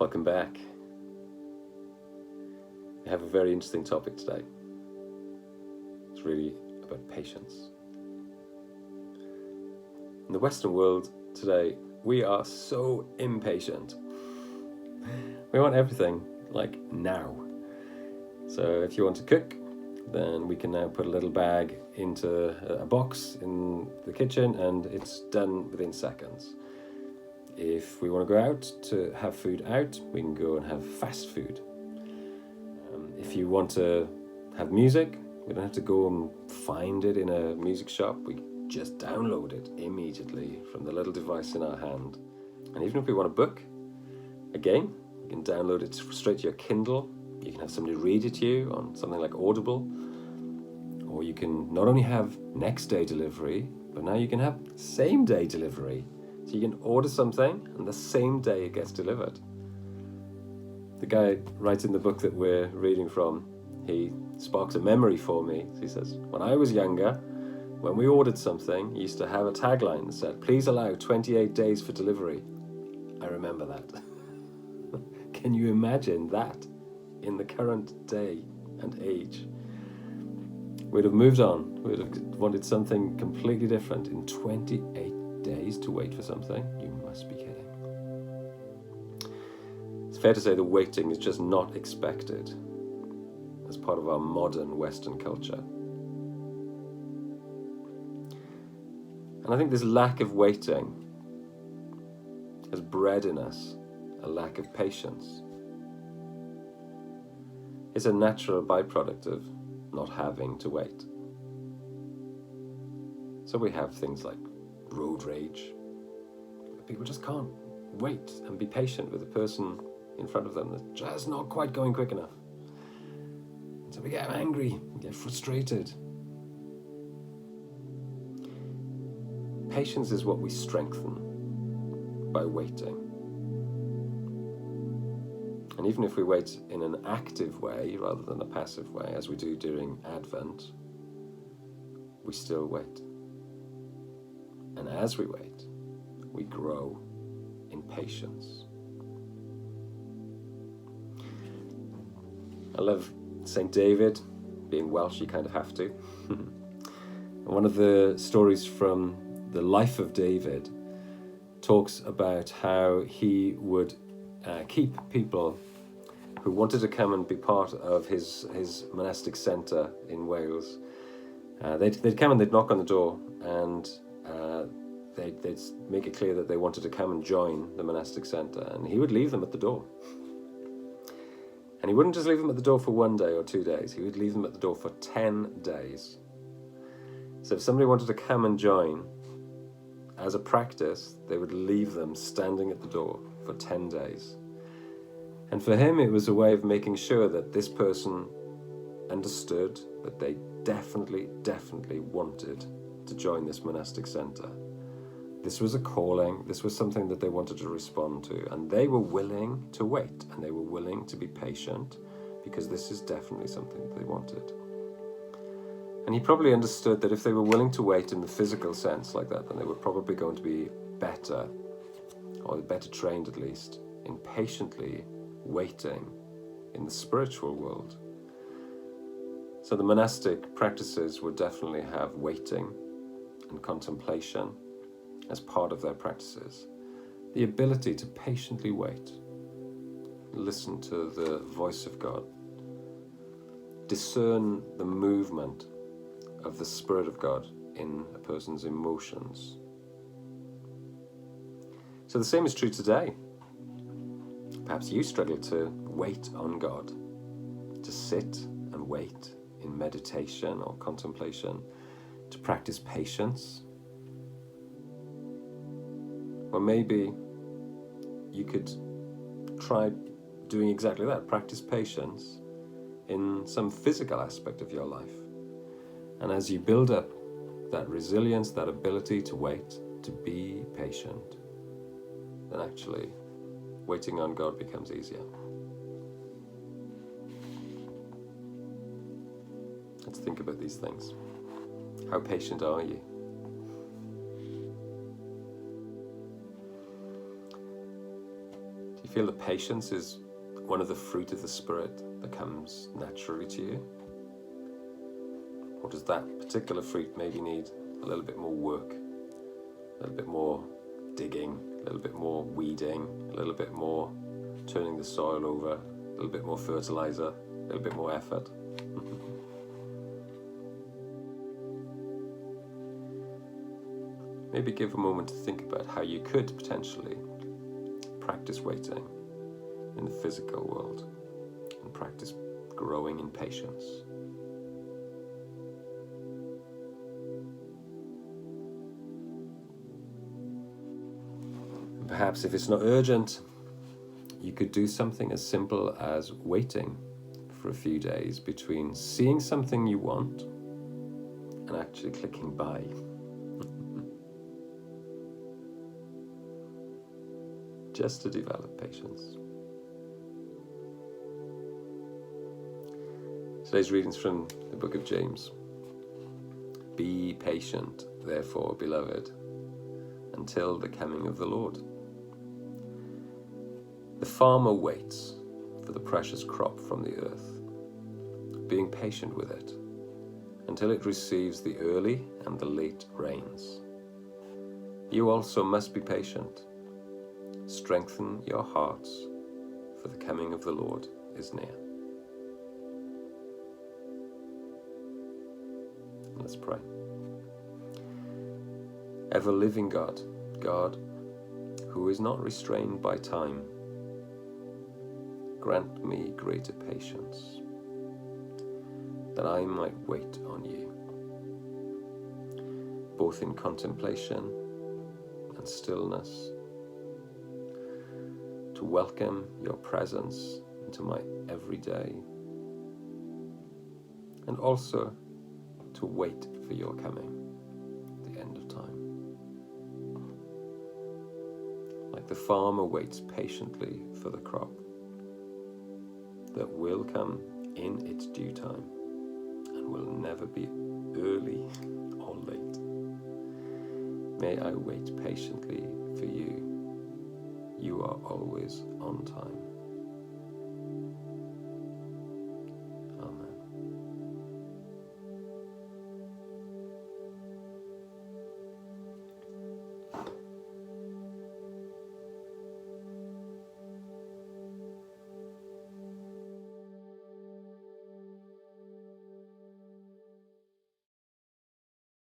Welcome back. We have a very interesting topic today. It's really about patience. In the Western world today, we are so impatient. We want everything like now. So if you want to cook, then we can now put a little bag into a box in the kitchen and it's done within seconds. If we want to go out to have food out, we can go and have fast food. If you want to have music, we don't have to go and find it in a music shop. We just download it immediately from the little device in our hand. And even if we want a book, again, you can download it straight to your Kindle. You can have somebody read it to you on something like Audible. Or you can not only have next day delivery, but now you can have same day delivery. So you can order something and the same day it gets delivered. The guy writing the book that we're reading from, he sparks a memory for me. He says, when I was younger, when we ordered something, he used to have a tagline that said, please allow 28 days for delivery. I remember that. Can you imagine that in the current day and age? We'd have moved on. We'd have wanted something completely different. In 28 days to wait for something? You must be kidding. It's fair to say that waiting is just not expected as part of our modern Western culture. And I think this lack of waiting has bred in us a lack of patience. It's a natural byproduct of not having to wait. So we have things like road rage. People just can't wait and be patient with the person in front of them that's just not quite going quick enough. So we get angry, we get frustrated. Patience is what we strengthen by waiting. And even if we wait in an active way rather than a passive way, as we do during Advent, we still wait. And as we wait, we grow in patience. I love St. David. Being Welsh, you kind of have to. One of the stories from the life of David talks about how he would keep people who wanted to come and be part of his monastic centre in Wales. They'd come and they'd knock on the door and they'd make it clear that they wanted to come and join the monastic centre, and he would leave them at the door. And he wouldn't just leave them at the door for 1 day or 2 days, he would leave them at the door for 10 days. So if somebody wanted to come and join, as a practice, they would leave them standing at the door for 10 days. And for him, it was a way of making sure that this person understood that they definitely wanted to join this monastic centre. This was a calling, this was something that they wanted to respond to, and they were willing to wait, and they were willing to be patient, because this is definitely something that they wanted. And he probably understood that if they were willing to wait in the physical sense like that, then they were probably going to be better, or better trained at least, in patiently waiting in the spiritual world. So the monastic practices would definitely have waiting and contemplation as part of their practices. The ability to patiently wait, listen to the voice of God, discern the movement of the Spirit of God in a person's emotions. So the same is true today. Perhaps you struggle to wait on God, to sit and wait in meditation or contemplation, to practice patience. Or maybe you could try doing exactly that, practice patience in some physical aspect of your life. And as you build up that resilience, that ability to wait, to be patient, then actually waiting on God becomes easier. Let's think about these things. How patient are you? Do you you feel that patience is one of the fruit of the Spirit that comes naturally to you? Or does that particular fruit maybe need a little bit more work, a little bit more digging, a little bit more weeding, a little bit more turning the soil over, a little bit more fertilizer, a little bit more effort? Maybe give a moment to think about how you could potentially practice waiting in the physical world and practice growing in patience. Perhaps if it's not urgent, you could do something as simple as waiting for a few days between seeing something you want and actually clicking buy. Just to develop patience. Today's reading's from the book of James. Be patient, therefore, beloved, until the coming of the Lord. The farmer waits for the precious crop from the earth, being patient with it until it receives the early and the late rains. You also must be patient. Strengthen your hearts, for the coming of the Lord is near. Let's pray. Ever-living God, God who is not restrained by time, grant me greater patience, that I might wait on you, both in contemplation and stillness, to welcome your presence into my everyday, and also to wait for your coming, the end of time. Like the farmer waits patiently for the crop that will come in its due time and will never be early or late. May I wait patiently for you. You are always on time.